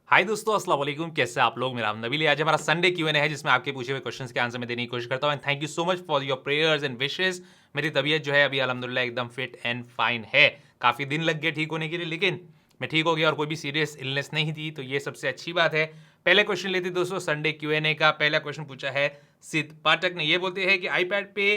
हाय दोस्तों, अस्सलाम वालेकुम। कैसे आप लोग? मेरा नाम नबील है। आज हमारा संडे Q&A है जिसमें आपके पूछे हुए क्वेश्चंस के आंसर मैं देने की कोशिश करता हूँ। And thank you so much for your prayers and wishes. मेरी तबीयत जो है अभी अल्हम्दुलिल्लाह एकदम फिट एंड फाइन है। काफ़ी दिन लग गए ठीक होने के लिए, लेकिन मैं ठीक हो गया और कोई भी सीरियस इलनेस नहीं थी, तो ये सबसे अच्छी बात है। पहले क्वेश्चन लेते दोस्तों संडे Q&A का। पहला क्वेश्चन पूछा है सिद्ध पाठक ने। ये बोलते हैं कि आईपैड पे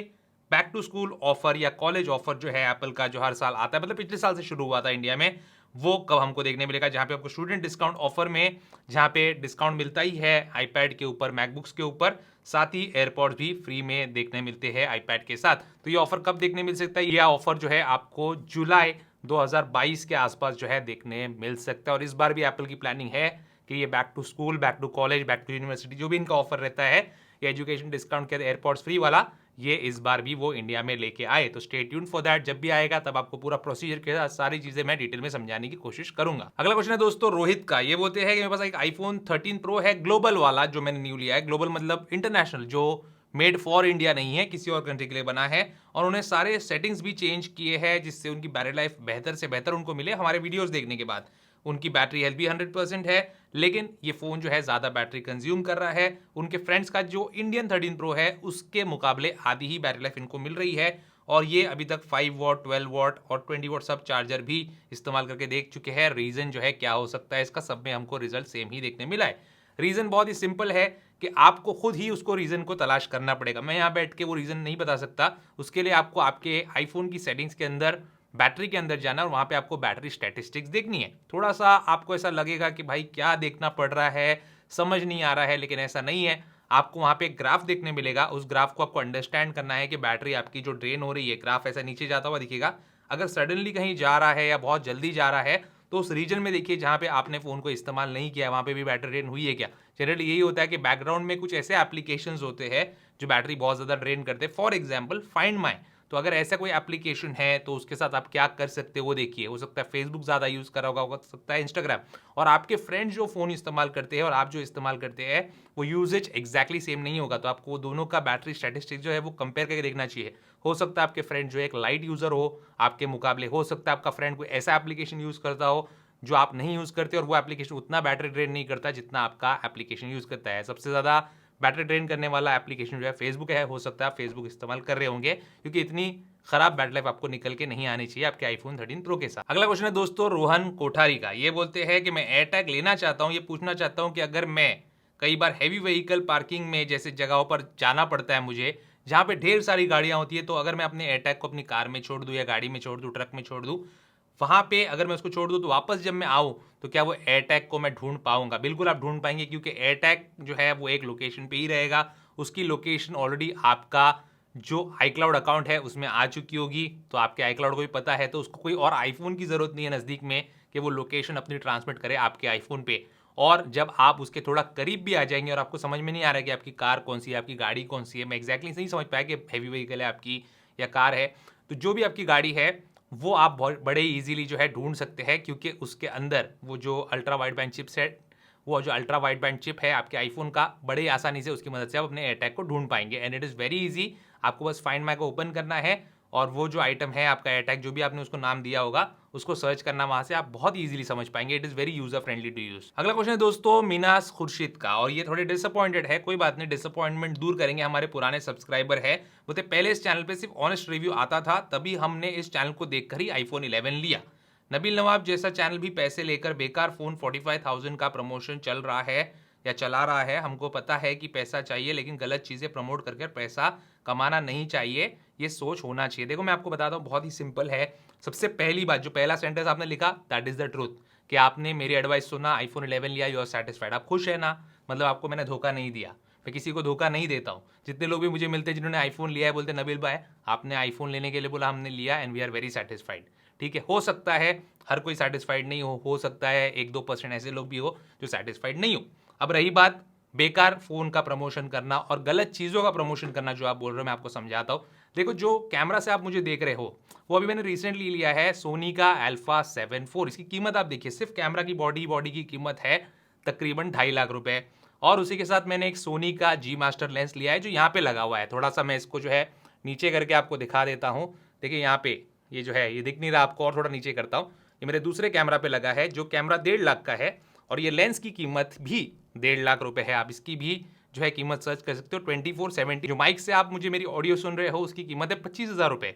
बैक टू स्कूल ऑफर या कॉलेज ऑफर जो है एप्पल का, जो हर साल आता है, मतलब पिछले साल से शुरू हुआ था इंडिया में, वो कब हमको देखने मिलेगा? जहां पे आपको स्टूडेंट डिस्काउंट ऑफर में, जहां पे डिस्काउंट मिलता ही है आईपैड के ऊपर, मैकबुक्स के ऊपर, साथ ही एयरपॉड्स भी फ्री में देखने मिलते हैं आईपैड के साथ। तो ये ऑफर कब देखने मिल सकता है? यह ऑफर जो है आपको जुलाई 2022 के आसपास जो है देखने मिल सकता है। और इस बार भी एप्पल की प्लानिंग है कि ये back to school, back to college, back to university, जो भी इनका ऑफर रहता है, ये एजुकेशन डिस्काउंट के एयरपॉड्स फ्री वाला, ये इस बार भी वो इंडिया में लेके आए। तो स्टे ट्यून फॉर दैट। जब भी आएगा तब आपको पूरा प्रोसीजर के साथ सारी चीजें मैं डिटेल में समझाने की कोशिश करूंगा। अगला क्वेश्चन है दोस्तों रोहित का। ये बोलते हैं कि मेरे पास एक आईफोन 13 प्रो है, ग्लोबल वाला, जो मैंने न्यू लिया है। ग्लोबल मतलब इंटरनेशनल, जो मेड फॉर इंडिया नहीं है, किसी और कंट्री के लिए बना है। और उन्हें सारे सेटिंग्स भी चेंज किए हैं जिससे उनकी बैटरी लाइफ बेहतर से बेहतर उनको मिले हमारे वीडियोस देखने के बाद। उनकी बैटरी हेल्थ भी 100% है, लेकिन ये फ़ोन जो है ज़्यादा बैटरी कंज्यूम कर रहा है। उनके फ्रेंड्स का जो इंडियन 13 प्रो है उसके मुकाबले आधी ही बैटरी लाइफ इनको मिल रही है। और ये अभी तक 5 वॉट, 12 वॉट और 20 वॉट सब चार्जर भी इस्तेमाल करके देख चुके हैं। रीज़न जो है क्या हो सकता है इसका, सब में हमको रिजल्ट सेम ही देखने मिला है। रीज़न बहुत ही सिंपल है कि आपको खुद ही उसको रीज़न को तलाश करना पड़ेगा। मैं यहाँ बैठ के वो रीज़न नहीं बता सकता। उसके लिए आपको आपके आईफोन की सेटिंग्स के अंदर, बैटरी के अंदर जाना और वहाँ पे आपको बैटरी स्टैटिस्टिक्स देखनी है। थोड़ा सा आपको ऐसा लगेगा कि भाई क्या देखना पड़ रहा है, समझ नहीं आ रहा है, लेकिन ऐसा नहीं है। आपको वहाँ पे एक ग्राफ देखने मिलेगा। उस ग्राफ को आपको अंडरस्टैंड करना है कि बैटरी आपकी जो ड्रेन हो रही है, ग्राफ ऐसा नीचे जाता हुआ दिखेगा। अगर सडनली कहीं जा रहा है या बहुत जल्दी जा रहा है तो उस रीजन में देखिए जहाँ पे आपने फ़ोन को इस्तेमाल नहीं किया, वहाँ पे भी बैटरी ड्रेन हुई है क्या। जनरली यही होता है कि बैकग्राउंड में कुछ ऐसे एप्लीकेशंस होते हैं जो बैटरी बहुत ज़्यादा ड्रेन करते हैं। For example find my. तो अगर ऐसा कोई एप्लीकेशन है तो उसके साथ आप क्या कर सकते हो वो देखिए। हो सकता है फेसबुक ज़्यादा यूज़ करा होगा, हो सकता है इंस्टाग्राम। और आपके फ्रेंड्स जो फ़ोन इस्तेमाल करते हैं और आप जो इस्तेमाल करते हैं वो यूजेज एग्जैक्टली सेम नहीं होगा। तो आपको दोनों का बैटरी स्टैटिस्टिक्स जो है वो कंपेयर करके देखना चाहिए। हो सकता है आपके फ्रेंड जो एक लाइट यूज़र हो आपके मुकाबले, हो सकता है आपका फ्रेंड कोई ऐसा एप्लीकेशन यूज़ करता हो जो आप नहीं यूज़ करते और वो एप्लीकेशन उतना बैटरी ड्रेन नहीं करता जितना आपका एप्लीकेशन यूज़ करता है। सबसे ज़्यादा बैटरी ड्रेन करने वाला एप्लीकेशन जो है फेसबुक है। हो सकता है आप फेसबुक इस्तेमाल कर रहे होंगे, क्योंकि इतनी खराब बैटरी लाइफ आपको निकल के नहीं आनी चाहिए आपके आईफोन 13 प्रो के साथ। अगला क्वेश्चन है दोस्तों रोहन कोठारी का। ये बोलते हैं कि मैं एयरटैग लेना चाहता हूँ। ये पूछना चाहता हूँ कि अगर मैं कई बार हैवी व्हीकल पार्किंग में जैसे जगहों पर जाना पड़ता है मुझे, जहाँ पे ढेर सारी गाड़ियाँ होती है, तो अगर मैं अपने एयरटैग को अपनी कार में छोड़ दूँ या गाड़ी में छोड़ दूँ, ट्रक में छोड़ दूँ, वहाँ पे अगर मैं उसको छोड़ दूँ तो वापस जब मैं आऊँ तो क्या वो एयरटैग को मैं ढूंढ पाऊंगा? बिल्कुल आप ढूंढ पाएंगे, क्योंकि एयरटैग जो है वो एक लोकेशन पे ही रहेगा। उसकी लोकेशन ऑलरेडी आपका जो iCloud अकाउंट है उसमें आ चुकी होगी। तो आपके iCloud को भी पता है, तो उसको कोई और आईफोन की ज़रूरत नहीं है नज़दीक में कि वो लोकेशन अपनी ट्रांसमिट करे आपके आईफोन पे। और जब आप उसके थोड़ा करीब भी आ जाएंगे और आपको समझ में नहीं आ रहा है कि आपकी कार कौन सी है, आपकी गाड़ी कौन सी है, मैं एग्जैक्टली नहीं समझ पाया कि हैवी व्हीकल है आपकी या कार है, तो जो भी आपकी गाड़ी है वो आप बहुत बड़े इजीली जो है ढूंढ सकते हैं, क्योंकि उसके अंदर वो जो ultra wide band chip set, वो जो अल्ट्रा वाइड बैंड चिप है आपके आईफोन का, बड़े आसानी से उसकी मदद से आप अपने एयरटैग को ढूंढ पाएंगे। And it is very easy. आपको बस फाइंड माई को ओपन करना है और वो जो आइटम है आपका एयरटैग, जो भी आपने उसको नाम दिया होगा, उसको सर्च करना वहां से, आप बहुत इजीली समझ पाएंगे। It is very user friendly to use. अगला क्वेश्चन है दोस्तों मीनास खुर्शीद का, और ये थोड़े डिसअपॉइंटेड है। कोई बात नहीं, डिसअपॉइंटमेंट दूर करेंगे। हमारे पुराने सब्सक्राइबर है, बोलते पहले इस चैनल पे सिर्फ ऑनेस्ट रिव्यू आता था, तभी हमने इस चैनल को देखकर ही आईफोन 11 लिया। नबील नवाब जैसा चैनल भी पैसे लेकर बेकार फ़ोन 45,000 का प्रमोशन चल रहा है या चला रहा है। हमको पता है कि पैसा चाहिए, लेकिन गलत चीज़ें प्रमोट करके पैसा कमाना नहीं चाहिए। ये सोच होना चाहिए। देखो मैं आपको बताता हूँ, बहुत ही सिंपल है। सबसे पहली बात, जो पहला सेंटेंस आपने लिखा, दैट इज़ द ट्रूथ, कि आपने मेरी एडवाइस सुना, आईफोन 11 लिया, यू आर सेटिस्फाइड, आप खुश है ना? मतलब आपको मैंने धोखा नहीं दिया। मैं किसी को धोखा नहीं देता हूँ। जितने लोग भी मुझे मिलते हैं जिन्होंने आईफोन लिया है, बोलते नबील भाई आपने आईफोन लेने के लिए बोला, हमने लिया and we are very satisfied. ठीक है, हो सकता है हर कोई सेटिस्फाइड नहीं हो सकता है 1-2% ऐसे लोग भी हो जो सेटिस्फाइड नहीं हो। अब रही बात बेकार फोन का प्रमोशन करना और गलत चीज़ों का प्रमोशन करना, जो आप बोल रहे हो, मैं आपको समझाता हूँ। देखो जो कैमरा से आप मुझे देख रहे हो वो अभी मैंने रिसेंटली लिया है सोनी का अल्फा 7 4। इसकी कीमत आप देखिए, सिर्फ कैमरा की बॉडी की कीमत है तकरीबन 2.5 लाख रुपए। और उसी के साथ मैंने एक सोनी का जी मास्टर लेंस लिया है जो यहाँ पे लगा हुआ है। थोड़ा सा मैं इसको जो है नीचे करके आपको दिखा देता हूँ। देखिए यहाँ पे ये जो है ये दिख नहीं रहा आपको, और थोड़ा नीचे करता हूँ। ये मेरे दूसरे कैमरा पे लगा है, जो कैमरा 1.5 लाख का है। और ये लेंस की कीमत भी 1.5 लाख रुपए है। आप इसकी भी जो है कीमत सर्च कर सकते हो। 2470 जो माइक से आप मुझे मेरी ऑडियो सुन रहे हो उसकी कीमत है 25,000 रुपए।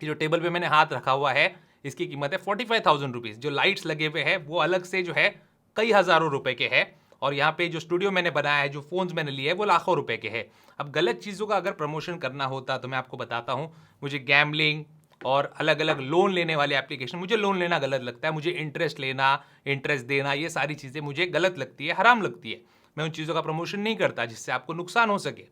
जो टेबल पे मैंने हाथ रखा हुआ है इसकी कीमत है 45,000 रुपीज़। जो लाइट्स लगे हुए हैं वो अलग से जो है कई हज़ारों रुपए के हैं। और यहाँ पे जो स्टूडियो मैंने बनाया है, जो फोन्स मैंने लिए हैं वो लाखों रुपए के हैं। अब गलत चीज़ों का अगर प्रमोशन करना होता तो मैं आपको बताता हूँ, मुझे गैम्बलिंग और अलग अलग लोन लेने वाले एप्लीकेशन, मुझे लोन लेना गलत लगता है, मुझे इंटरेस्ट लेना, इंटरेस्ट देना, ये सारी चीज़ें मुझे गलत लगती है, हराम लगती है। मैं उन चीज़ों का प्रमोशन नहीं करता जिससे आपको नुकसान हो सके।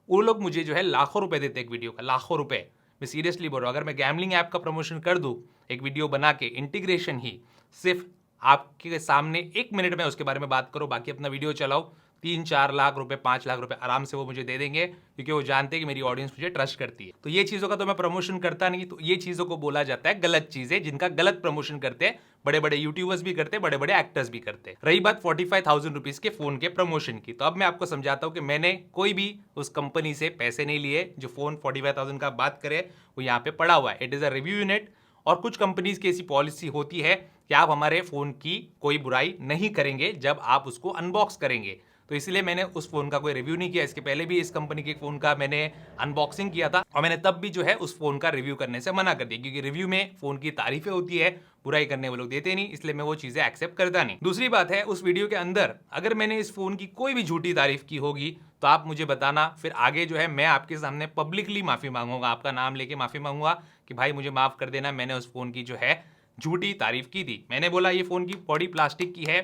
वो लोग मुझे जो है लाखों रुपए देते एक वीडियो का, लाखों रुपए। मैं सीरियसली बोल रहा हूँ, अगर मैं गैम्बलिंग ऐप का प्रमोशन कर दूँ एक वीडियो बना के, इंटीग्रेशन ही सिर्फ आपके सामने 1 मिनट में उसके बारे में बात करो, बाकी अपना वीडियो चलाओ, 3-4 लाख रुपए, 5 लाख रुपए आराम से वो मुझे दे देंगे, क्योंकि वो जानते हैं कि मेरी ऑडियंस मुझे ट्रस्ट करती है। तो ये चीज़ों का तो मैं प्रमोशन करता नहीं, तो ये चीज़ों को बोला जाता है गलत चीज़ें, जिनका गलत प्रमोशन करते हैं बड़े बड़े यूट्यूबर्स भी करते हैं, बड़े बड़े एक्टर्स भी करते हैं। रही बात 45,000 रुपीज़ के फ़ोन के प्रमोशन की, तो अब मैं आपको समझाता हूँ कि मैंने कोई भी उस कंपनी से पैसे नहीं लिए। जो फ़ोन 45,000 का बात करें वो यहाँ पे पड़ा हुआ है, it is a review unit. और कुछ कंपनीज की ऐसी पॉलिसी होती है कि आप हमारे फ़ोन की कोई बुराई नहीं करेंगे जब आप उसको अनबॉक्स करेंगे। तो इसलिए मैंने उस फ़ोन का कोई रिव्यू नहीं किया। इसके पहले भी इस कंपनी के फ़ोन का मैंने अनबॉक्सिंग किया था और मैंने तब भी जो है उस फ़ोन का रिव्यू करने से मना कर दिया, क्योंकि रिव्यू में फ़ोन की तारीफें होती है, बुराई करने वाले लोग देते नहीं, इसलिए मैं वो चीज़ें एक्सेप्ट करता नहीं। दूसरी बात है, उस वीडियो के अंदर अगर मैंने इस फ़ोन की कोई भी झूठी तारीफ की होगी तो आप मुझे बताना, फिर आगे जो है मैं आपके सामने पब्लिकली माफ़ी मांगूंगा, आपका नाम लेके माफ़ी मांगूंगा कि भाई मुझे माफ़ कर देना, मैंने उस फ़ोन की जो है झूठी तारीफ की थी। मैंने बोला ये फ़ोन की बॉडी प्लास्टिक की है,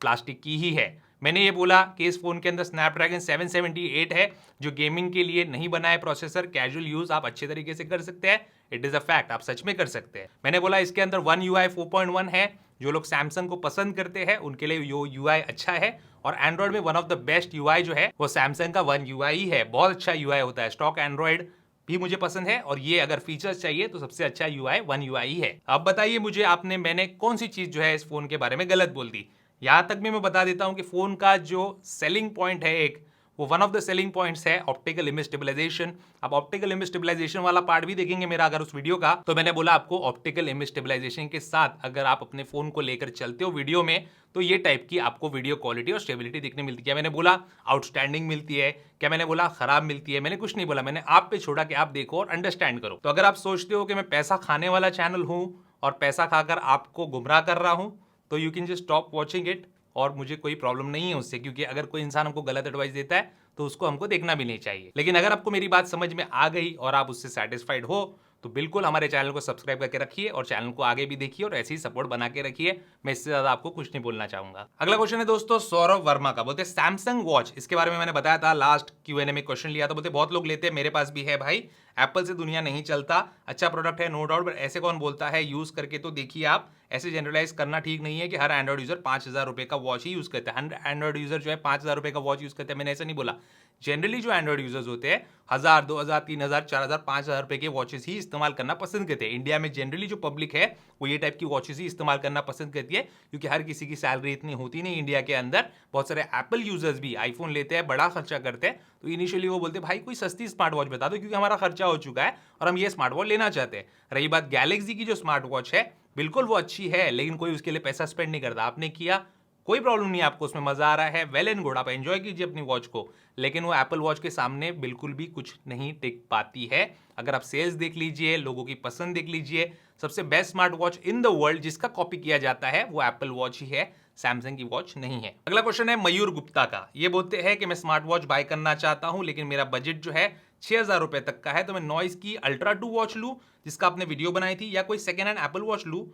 प्लास्टिक की ही है। मैंने ये बोला कि इस फ़ोन के अंदर स्नैपड्रैगन 778 है, जो गेमिंग के लिए नहीं बना है प्रोसेसर, कैजुअल यूज़ आप अच्छे तरीके से कर सकते हैं। इट इज़ अ फैक्ट, आप सच में कर सकते हैं। मैंने बोला इसके अंदर One UI 4.1 है, जो लोग सैमसंग को पसंद करते हैं उनके लिए यो UI अच्छा है। और एंड्रॉइड में one of the best UI जो है वो सैमसंग का One UI ही है, बहुत अच्छा UI होता है। स्टॉक एंड्रॉइड भी मुझे पसंद है, और ये अगर फीचर्स चाहिए तो सबसे अच्छा UI One UI ही है। अब बताइए मुझे, मैंने कौन सी चीज़ जो है इस फ़ोन के बारे में गलत बोल दी। यहाँ तक भी मैं बता देता हूँ कि फ़ोन का जो सेलिंग पॉइंट है एक, वो one of the selling points है ऑप्टिकल इमेज स्टेबलाइजेशन। अब ऑप्टिकल इमेज स्टेबलाइजेशन वाला पार्ट भी देखेंगे मेरा अगर उस वीडियो का, तो मैंने बोला आपको ऑप्टिकल इमेज स्टेबलाइजेशन के साथ अगर आप अपने फ़ोन को लेकर चलते हो वीडियो में, तो ये टाइप की आपको वीडियो क्वालिटी और स्टेबिलिटी दिखने मिलती है। क्या मैंने बोला आउटस्टैंडिंग मिलती है? क्या मैंने बोला खराब मिलती है? मैंने कुछ नहीं बोला, मैंने आप पे छोड़ा कि आप देखो और अंडरस्टैंड करो। तो अगर आप सोचते हो कि मैं पैसा खाने वाला चैनल हूँ और पैसा खाकर आपको गुमराह कर रहा हूँ, तो you can just stop watching it, और मुझे कोई प्रॉब्लम नहीं है उससे, क्योंकि अगर कोई इंसान हमको गलत एडवाइस देता है तो उसको हमको देखना भी नहीं चाहिए। लेकिन अगर आपको मेरी बात समझ में आ गई और आप उससे सेटिस्फाइड हो, तो बिल्कुल हमारे चैनल को सब्सक्राइब करके रखिए और चैनल को आगे भी देखिए और ऐसे ही सपोर्ट बना के रखिए। मैं इससे ज्यादा आपको कुछ नहीं बोलना चाहूंगा। अगला क्वेश्चन है दोस्तों सौरभ वर्मा का, बोलते सैमसंग वॉच, इसके बारे में मैंने बताया था लास्ट Q&A में क्वेश्चन लिया था, बोलते बहुत लोग लेते हैं, मेरे पास भी है भाई, एप्पल से दुनिया नहीं चलता, अच्छा प्रोडक्ट है नो डाउट, बट ऐसे कौन बोलता है यूज करके तो देखिए आप, ऐसे जनरलाइज करना ठीक नहीं है कि हर एंड्रॉइड यूजर 5,000 रुपए का वॉच ही यूज करता है, हर एंड्रॉइड यूजर जो है 5,000 रुपए का वॉच यूज करते हैं, मैंने ऐसा नहीं बोला। जनरली जो एंड्रॉइड यूजर्स होते हैं 1,000, 2,000, 3,000, 4,000, 5,000 रुपए के वॉचेस ही इस्तेमाल करना पसंद करते हैं। इंडिया में जनरली जो पब्लिक है वो ये टाइप की वॉचेस ही इस्तेमाल करना पसंद करती है, क्योंकि हर किसी की सैलरी इतनी होती नहीं इंडिया के अंदर। बहुत सारे एप्पल यूजर्स भी आईफोन लेते हैं, बड़ा खर्चा करते हैं, तो इनिशियली वो बोलते हैं भाई कोई सस्ती स्मार्ट वॉच बता दो, क्योंकि हमारा खर्चा हो चुका है और हम ये स्मार्ट वॉच लेना चाहते हैं। रही बात गैलेक्सी की जो स्मार्ट वॉच है, बिल्कुल वो अच्छी है, लेकिन कोई उसके लिए पैसा स्पेंड नहीं करता। आपने किया, कोई प्रॉब्लम नहीं, आपको उसमें मजा आ रहा है, वेल एंड गुड, आप एंजॉय कीजिए अपनी वॉच को, लेकिन वो एप्पल वॉच के सामने बिल्कुल भी कुछ नहीं टिक पाती है। अगर आप सेल्स देख लीजिए, लोगों की पसंद देख लीजिए, सबसे best smart watch in the world जिसका कॉपी किया जाता है वो एप्पल वॉच ही है, सैमसंग की वॉच नहीं है। अगला क्वेश्चन है मयूर गुप्ता का, ये बोलते हैं कि मैं स्मार्ट वॉच बाय करना चाहता हूं, लेकिन मेरा बजट जो है 6,000 रुपए तक का है, तो मैं नॉइस की अल्ट्रा 2 वॉच लूं जिसका आपने वीडियो बनाई थी, या कोई सेकेंड हैंड एप्पल वॉच लूं?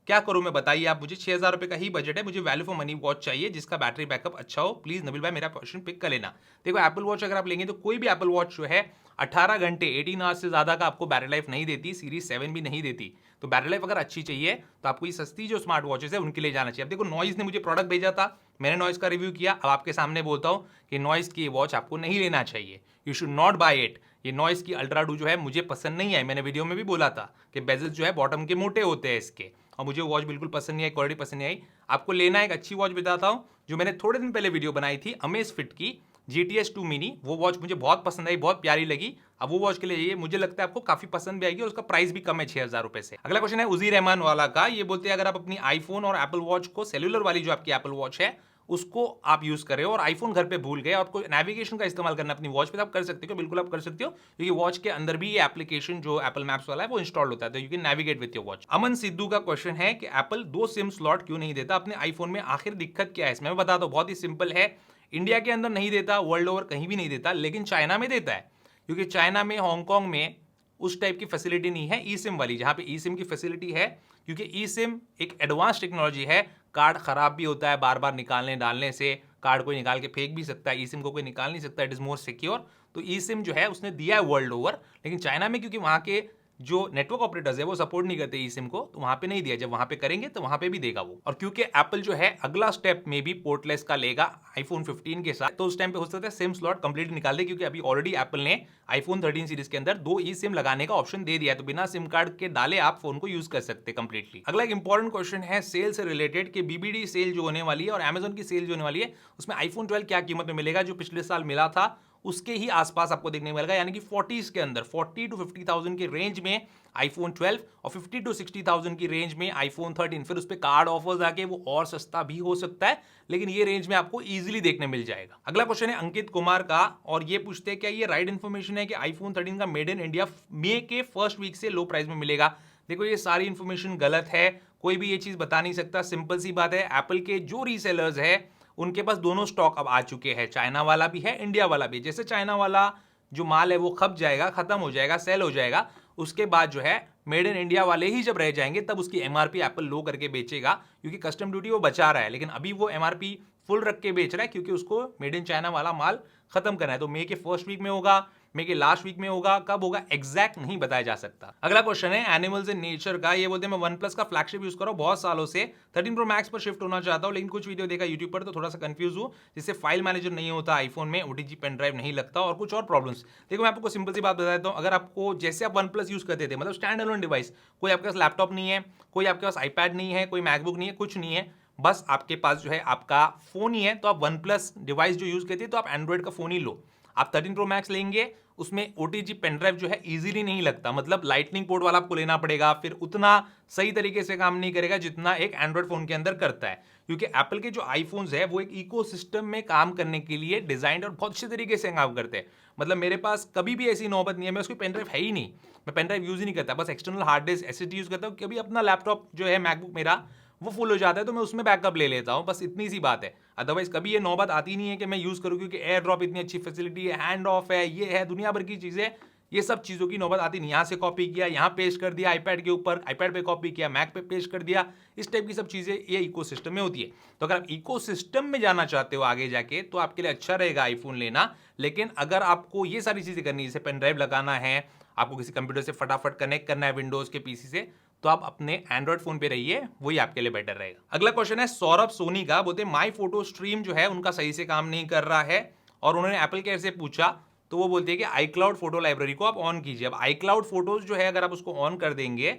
क्या करूं मैं, बताइए आप मुझे। 6,000 रुपए का ही बजट है, मुझे वैल्यू फॉर मनी वॉच चाहिए जिसका बैटरी बैकअप अच्छा हो। प्लीज नबील भाई मेरा क्वेश्चन पिक कर लेना। देखो एप्पल वॉच अगर आप लेंगे तो कोई भी एप्पल वॉच जो है 18 घंटे 18 आवर्स से ज्यादा का आपको बैटरी लाइफ नहीं देती, सीरीज 7 भी नहीं देती। तो बैटरी लाइफ अगर अच्छी चाहिए तो आपको ये सस्ती जो स्मार्ट वॉचेस है उनके लिए जाना चाहिए। अब देखो नॉइस ने मुझे प्रोडक्ट भेजा था, मैंने नॉइस का रिव्यू किया, अब आपके सामने बोलता हूं कि नॉइस की वॉच आपको नहीं लेना चाहिए, you should not buy it. ये नॉइस की अल्ट्रा 2 जो है मुझे पसंद नहीं आई, मैंने वीडियो में भी बोला था कि बेजल्स जो है बॉटम के मोटे होते हैं इसके, और मुझे वॉच बिल्कुल पसंद नहीं आई, क्वालिटी पसंद नहीं आई। आपको लेना एक अच्छी वॉच बताता हूं, जो मैंने थोड़े दिन पहले वीडियो बनाई थी अमेज़फिट की, GTS 2 मिनी, वो वॉच मुझे बहुत पसंद आई, बहुत प्यारी लगी। अब वो वॉच के लिए ये मुझे लगता है आपको काफी पसंद भी आएगी और उसका प्राइस भी कम है 6,000 रुपए से। अगला क्वेश्चन है उजी रहमान वाला का, ये बोलते हैं अगर आप अपनी आईफोन और एप्पल वॉच को, सेल्यूलर वाली जो आपकी एप्पल वॉच है उसको आप यूज कर रहे हो और आईफोन घर पे भूल गए, आपको नेविगेशन का इस्तेमाल करना अपनी वॉच पे, तो आप कर सकते हो, बिल्कुल आप कर सकते हो, क्योंकि वॉच के अंदर भी ये एप्लीकेशन जो एप्पल मैप्स वाला है वो इंस्टॉल होता है, तो you can navigate with your watch. Aman Sidhu का क्वेश्चन है कि एप्पल 2 सिम स्लॉट क्यों नहीं देता अपने आईफोन में, आखिर दिक्कत क्या है इसमें? मैं बता दो, बहुत ही सिंपल है। इंडिया के अंदर नहीं देता, वर्ल्ड ओवर कहीं भी नहीं देता, लेकिन चाइना में देता है, क्योंकि चाइना में, हांगकांग में उस टाइप की फैसिलिटी नहीं है ई सिम वाली, जहां पे ई सिम की फैसिलिटी है, क्योंकि ई सिम एक एडवांस टेक्नोलॉजी है। कार्ड खराब भी होता है बार बार निकालने डालने से, कार्ड कोई निकाल के फेंक भी सकता है, ई सिम को कोई निकाल नहीं सकता, इट इज मोर सिक्योर। तो ई सिम जो है उसने दिया है वर्ल्ड ओवर, लेकिन चाइना में क्योंकि वहां के जो नेटवर्क ऑपरेटर्स है वो सपोर्ट नहीं करते ई सिम को, तो वहां पे नहीं दिया। जब वहां पे करेंगे तो वहां पे भी देगा वो। और क्योंकि एप्पल जो है अगला स्टेप में भी पोर्टलेस का लेगा आईफोन 15 के साथ, तो उस टाइम पे हो सकता है सिम स्लॉट कंप्लीट निकाल दे, क्योंकि अभी ऑलरेडी एप्पल ने आईफोन 13 सीरीज के अंदर 2 ई सिम लगाने का ऑप्शन दे दिया है, तो बिना सिम कार्ड के डाले आप फोन को यूज कर सकते कंप्लीटली। अगला एक इंपॉर्टेंट क्वेश्चन है सेल से रिलेटेड कि बीबीडी सेल जो होने वाली है और अमेजोन की सेल जो होने वाली है, उसमें आईफोन 12 क्या कीमत में मिलेगा? जो पिछले साल मिला था उसके ही आसपास आपको देखने मिलेगा, यानी कि 40s के अंदर, 40 to 50,000 के रेंज में आईफोन 12 और 50 to 60,000 की रेंज में आईफोन 13। फिर उस पर कार्ड ऑफर्स आके वो और सस्ता भी हो सकता है, लेकिन ये रेंज में आपको इजीली देखने मिल जाएगा। अगला क्वेश्चन है अंकित कुमार का, और ये पूछते हैं क्या ये राइट इन्फॉर्मेशन है कि आईफोन 13 का मेड इन इंडिया मई के फर्स्ट वीक से लो प्राइस में मिलेगा? देखो ये सारी इंफॉर्मेशन गलत है, कोई भी ये चीज बता नहीं सकता। सिंपल सी बात है, एप्पल के जो रीसेलर्स है उनके पास दोनों स्टॉक अब आ चुके हैं, चाइना वाला भी है, इंडिया वाला भी। जैसे चाइना वाला जो माल है वो खप जाएगा, खत्म हो जाएगा, सेल हो जाएगा, उसके बाद जो है मेड इन इंडिया वाले ही जब रह जाएंगे तब उसकी एमआरपी एप्पल लो करके बेचेगा, क्योंकि कस्टम ड्यूटी वो बचा रहा है। लेकिन अभी वो एमआरपी फुल रख के बेच रहा है, क्योंकि उसको मेड इन चाइना वाला माल खत्म करना है। तो मई के फर्स्ट वीक में होगा, मई के लास्ट वीक में होगा, कब होगा एग्जैक्ट नहीं बताया जा सकता। अगला क्वेश्चन है एनिमल्स इन नेचर का, ये बोलते हैं मैं वन प्लस का फ्लैगशिप यूज कर रहा हूं बहुत सालों से, 13 प्रो मैक्स पर शिफ्ट होना चाहता हूं, लेकिन कुछ वीडियो देखा यूट्यूब पर तो थोड़ा सा कंफ्यूज हूं, जिससे फाइल मैनेजर नहीं होता आईफोन में, ओटीजी पेन ड्राइव नहीं लगता और कुछ और प्रॉब्लम्स। देखो मैं आपको सिंपल सी बात बता देता हूं, अगर आपको जैसे आप वन प्लस यूज करते थे, मतलब स्टैंड अलोन डिवाइस, कोई आपके पास लैपटॉप नहीं है, कोई आपके पास आईपैड नहीं है, कोई मैकबुक नहीं है, कुछ नहीं है, बस आपके पास जो है आपका फोन ही है, तो आप वन प्लस डिवाइस जो यूज करते हैं तो आप एंड्रॉइड का फोन ही लो। आप 13 प्रो मैक्स लेंगे, उसमें ओटीजी पेन ड्राइव जो है इजीली नहीं लगता, मतलब लाइटनिंग पोर्ट वाला आपको लेना पड़ेगा, फिर उतना सही तरीके से काम नहीं करेगा जितना एक एंड्रॉइड फोन के अंदर करता है, क्योंकि एप्पल के जो आईफोन्स है वो एक इकोसिस्टम में काम करने के लिए डिजाइन और बहुत अच्छे तरीके से काम करते हैं। मतलब मेरे पास कभी भी ऐसी नौबत नहीं है, मैं उसकी पेन ड्राइव है ही नहीं, मैं पेन ड्राइव यूज ही नहीं करता, बस external hard disk SSD use करता हूँ। कभी अपना लैपटॉप जो है मैकबुक मेरा वो फुल हो जाता है तो मैं उसमें बैकअप ले लेता हूं, बस इतनी सी बात है। अदरवाइज कभी ये नौबत आती नहीं है कि मैं यूज करूं, क्योंकि एयर ड्रॉप इतनी अच्छी फैसिलिटी है, हैंड ऑफ है, ये है, दुनिया भर की चीजें, ये सब चीजों की नौबत आती नहीं। यहाँ से कॉपी किया, यहाँ पेस्ट कर दिया आईपैड के ऊपर, आईपैड पे कॉपी किया, मैक पे पेस्ट कर दिया, इस टाइप की सब चीजें ये इकोसिस्टम में होती है। तो अगर आप इकोसिस्टम में जाना चाहते हो आगे जाके, तो आपके लिए अच्छा रहेगा आईफोन लेना। लेकिन अगर आपको ये सारी चीजें करनी है, जैसे पेन ड्राइव लगाना है, आपको किसी कंप्यूटर से फटाफट कनेक्ट करना है विंडोज के पीसी से, तो आप अपने एंड्रॉइड फोन पे रहिए, वही आपके लिए बेटर रहेगा। अगला क्वेश्चन है सौरभ सोनी का, बोलते माई फोटो स्ट्रीम जो है उनका सही से काम नहीं कर रहा है, और उन्होंने एप्पल केयर से पूछा तो वो बोलते हैं कि iCloud फोटो लाइब्रेरी को आप ऑन कीजिए। अब iCloud फोटोज जो है अगर आप उसको ऑन कर देंगे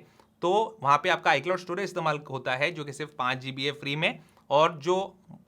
तो वहां पे आपका iCloud स्टोरेज इस्तेमाल होता है, जो कि सिर्फ 5 GB है फ्री में, और जो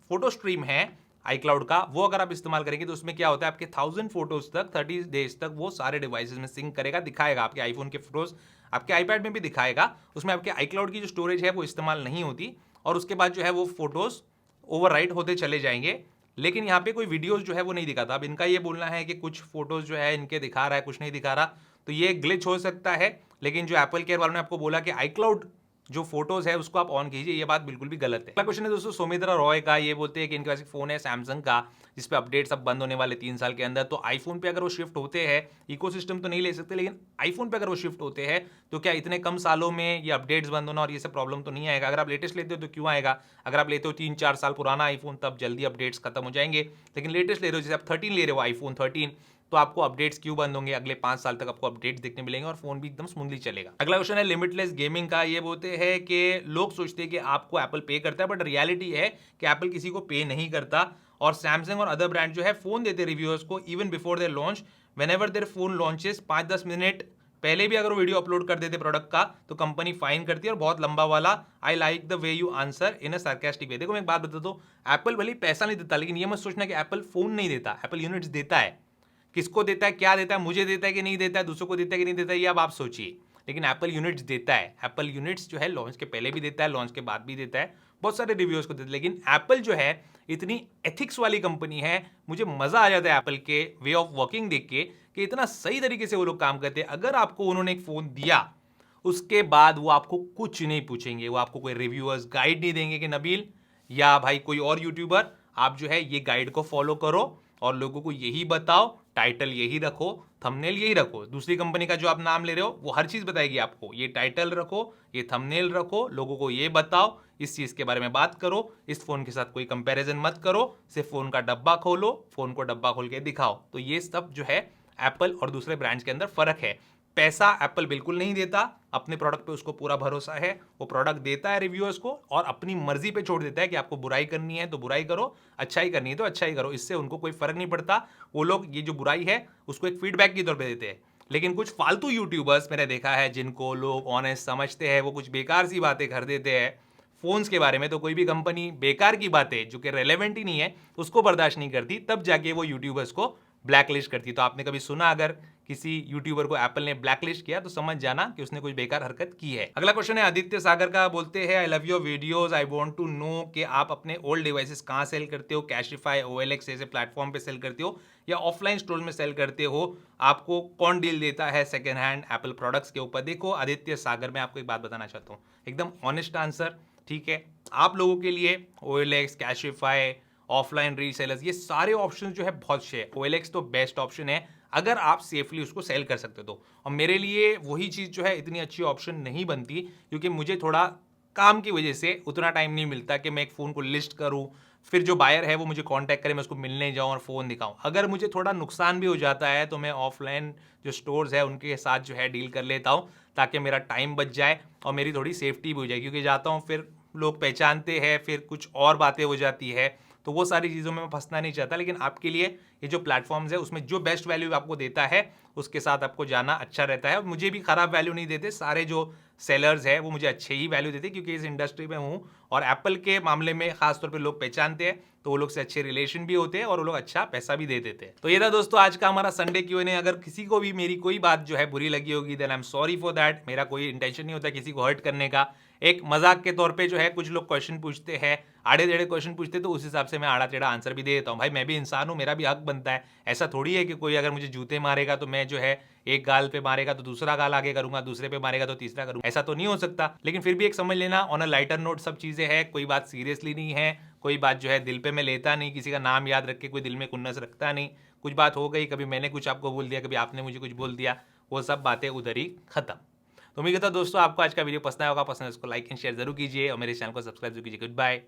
फोटो स्ट्रीम है iCloud का वो अगर आप इस्तेमाल करेंगे तो उसमें क्या होता है, आपके 1000 फोटोज तक 30 डेज तक वो सारे डिवाइसेस में सिंक करेगा, दिखाएगा आपके आईफोन के फोटोज, आपके आईपैड में भी दिखाएगा। उसमें आपके iCloud की जो स्टोरेज है वो इस्तेमाल नहीं होती, और उसके बाद जो है वो फोटोज ओवरराइट होते चले जाएंगे। लेकिन यहाँ पे कोई वीडियोस जो है वो नहीं दिखाता। अब इनका ये बोलना है कि कुछ फोटोज जो है इनके दिखा रहा है, कुछ नहीं दिखा रहा, तो ये ग्लिच हो सकता है। लेकिन जो एप्पल केयर वालों ने आपको बोला कि iCloud जो फोटोज है उसको आप ऑन कीजिए, ये बात बिल्कुल भी गलत है। अगला क्वेश्चन है दोस्तों सौमित्रा रॉय का, ये बोलते हैं कि इनके पास एक फोन है सैमसंग का जिसपे अपडेट्स अब बंद होने वाले 3 साल के अंदर, तो आईफोन पे अगर वो शिफ्ट होते हैं, इकोसिस्टम तो नहीं ले सकते, लेकिन आईफोन पे अगर वो शिफ्ट होते हैं तो क्या इतने कम सालों में ये अपडेट्स बंद होना और ये सब प्रॉब्लम तो नहीं आएगा? अगर आप लेटेस्ट लेते हो तो क्यों आएगा? अगर आप लेते हो 3-4 साल पुराना आईफोन तब जल्दी अपडेट्स खत्म हो जाएंगे, लेकिन लेटेस्ट ले रहे हो, जैसे आप 13 ले रहे हो आईफोन 13, तो आपको अपडेट्स क्यों बंद होंगे? अगले 5 साल तक आपको अपडेट्स देखने मिलेंगे और फोन भी एकदम स्मूथली चलेगा। अगला क्वेश्चन है लिमिटलेस गेमिंग का, ये बोलते हैं कि लोग सोचते हैं कि आपको एप्पल पे करता है, बट रियलिटी है कि एप्पल किसी को पे नहीं करता, और सैमसंग और अदर ब्रांड जो है फोन देते रिव्यूअर्स को even before their launch, whenever their phone launches 5-10 minute पहले भी अगर वो वीडियो अपलोड कर देते प्रोडक्ट का तो कंपनी फाइन करती है और बहुत लंबा वाला I like the way you answer in a sarcastic way. देखो मैं एक बात बताता हूँ, एप्पल भले ही पैसा नहीं देता, लेकिन ये मत सोचना कि एप्पल फोन नहीं देता, एप्पल यूनिट्स देता है। किसको देता है, क्या देता है, मुझे देता है कि नहीं देता है, दूसरों को देता है कि नहीं देता है, ये अब आप सोचिए, लेकिन एप्पल यूनिट्स देता है। एप्पल यूनिट्स जो है लॉन्च के पहले भी देता है, लॉन्च के बाद भी देता है, बहुत सारे रिव्यूअर्स को देता है। लेकिन एप्पल जो है इतनी एथिक्स वाली कंपनी है, मुझे मजा आ जाता है एप्पल के वे ऑफ वर्किंग देख के कि इतना सही तरीके से वो लोग काम करते हैं। अगर आपको उन्होंने एक फोन दिया उसके बाद वो आपको कुछ नहीं पूछेंगे, वो आपको कोई रिव्यूअर्स गाइड नहीं देंगे कि नबील या भाई कोई और यूट्यूबर आप जो है ये गाइड को फॉलो करो और लोगों को यही बताओ, टाइटल यही रखो, थंबनेल यही रखो। दूसरी कंपनी का जो आप नाम ले रहे हो वो हर चीज बताएगी आपको, ये टाइटल रखो, ये थंबनेल रखो, लोगों को ये बताओ, इस चीज के बारे में बात करो, इस फोन के साथ कोई कंपैरिजन मत करो, सिर्फ फोन का डब्बा खोलो, फोन को डब्बा खोल के दिखाओ। तो ये सब जो है एप्पल और दूसरे ब्रांड्स के अंदर फर्क है। पैसा एप्पल बिल्कुल नहीं देता, अपने प्रोडक्ट पे उसको पूरा भरोसा है, वो प्रोडक्ट देता है रिव्यूअर्स को और अपनी मर्जी पे छोड़ देता है कि आपको बुराई करनी है तो बुराई करो, अच्छाई करनी है तो अच्छाई करो, इससे उनको कोई फर्क नहीं पड़ता। वो लोग ये जो बुराई है उसको एक फीडबैक के तौर पे देते हैं। लेकिन कुछ फालतू यूट्यूबर्स मैंने देखा है जिनको लोग ऑनेस्ट समझते हैं, वो कुछ बेकार सी बातें कर देते हैं फोन्स के बारे में। तो कोई भी कंपनी बेकार की बातें जो कि रेलेवेंट ही नहीं है उसको बर्दाश्त नहीं करती, तब जाके वो यूट्यूबर्स को ब्लैकलिस्ट करती। तो आपने कभी सुना अगर किसी यूट्यूबर को एप्पल ने ब्लैकलिस्ट किया तो समझ जाना कि उसने कोई बेकार हरकत की है। अगला क्वेश्चन है आदित्य सागर का, बोलते हैं I love your videos, I want to know कि आप अपने ओल्ड डिवाइसेस कहां सेल करते हो, कैशिफाई, OLX जैसे प्लेटफॉर्म पे सेल करते हो या ऑफलाइन स्टोर में सेल करते हो, आपको कौन डील देता है सेकेंड हैंड एप्पल प्रोडक्ट्स के ऊपर। देखो आदित्य सागर, मैं आपको एक बात बताना चाहता हूँ, एकदम ऑनेस्ट आंसर, ठीक है। आप लोगों के लिए OLX, कैशिफाई, ऑफलाइन रीसेलर्स, ये सारे ऑप्शन जो है बहुत अच्छे है। OLX तो बेस्ट ऑप्शन है अगर आप सेफली उसको सेल कर सकते हो तो। और मेरे लिए वही चीज़ जो है इतनी अच्छी ऑप्शन नहीं बनती, क्योंकि मुझे थोड़ा काम की वजह से उतना टाइम नहीं मिलता कि मैं एक फ़ोन को लिस्ट करूं, फिर जो बायर है वो मुझे कांटेक्ट करे, मैं उसको मिलने जाऊं और फ़ोन दिखाऊं। अगर मुझे थोड़ा नुकसान भी हो जाता है तो मैं ऑफलाइन जो स्टोर्स है उनके साथ जो है डील कर लेता हूं, ताकि मेरा टाइम बच जाए और मेरी थोड़ी सेफ्टी भी हो जाए। क्योंकि जाता हूँ फिर लोग पहचानते हैं, फिर कुछ और बातें हो जाती है, तो वो सारी चीज़ों में मैं फंसना नहीं चाहता। लेकिन आपके लिए ये जो प्लेटफॉर्म्स है उसमें जो बेस्ट वैल्यू आपको देता है उसके साथ आपको जाना अच्छा रहता है। और मुझे भी खराब वैल्यू नहीं देते, सारे जो सेलर्स है वो मुझे अच्छे ही वैल्यू देते, क्योंकि इस इंडस्ट्री में हूँ और एप्पल के मामले में खासतौर पर लोग पहचानते हैं, तो वो लोग से अच्छे रिलेशन भी होते हैं और वो लोग अच्छा पैसा भी दे देते हैं। तो ये था दोस्तों आज का हमारा संडे Q&A। अगर किसी को भी मेरी कोई बात जो है बुरी लगी होगी then I am sorry for that. मेरा कोई इंटेंशन नहीं होता किसी को हर्ट करने का, एक मजाक के तौर पे जो है कुछ लोग क्वेश्चन पूछते हैं, आड़े टेढ़े क्वेश्चन पूछते, तो उस हिसाब से मैं आड़ा टेढ़ा आंसर भी दे देता हूँ। भाई मैं भी इंसान हूँ, मेरा भी हक बनता है। ऐसा थोड़ी है कि कोई अगर मुझे जूते मारेगा तो मैं जो है एक गाल पे मारेगा तो दूसरा गाल आगे करूंगा, दूसरे पे मारेगा तो तीसरा करूंगा, ऐसा तो नहीं हो सकता। लेकिन फिर भी एक समझ लेना, ऑन अ लाइटर नोट सब चीजें हैं, कोई बात सीरियसली नहीं है, कोई बात जो है दिल पे मैं लेता नहीं, किसी का नाम याद रख के कोई दिल में खुन्नस रखता नहीं। कुछ बात हो गई, कभी मैंने कुछ आपको बोल दिया, कभी आपने मुझे कुछ बोल दिया, वो सब बातें उधर ही खत्म। तो उम्मीद करता हूं दोस्तों आपको आज का वीडियो पसंद आया होगा। पसंद है उसको लाइक एंड शेयर जरूर कीजिए और मेरे चैनल को सब्सक्राइब जरूर कीजिए। Good bye.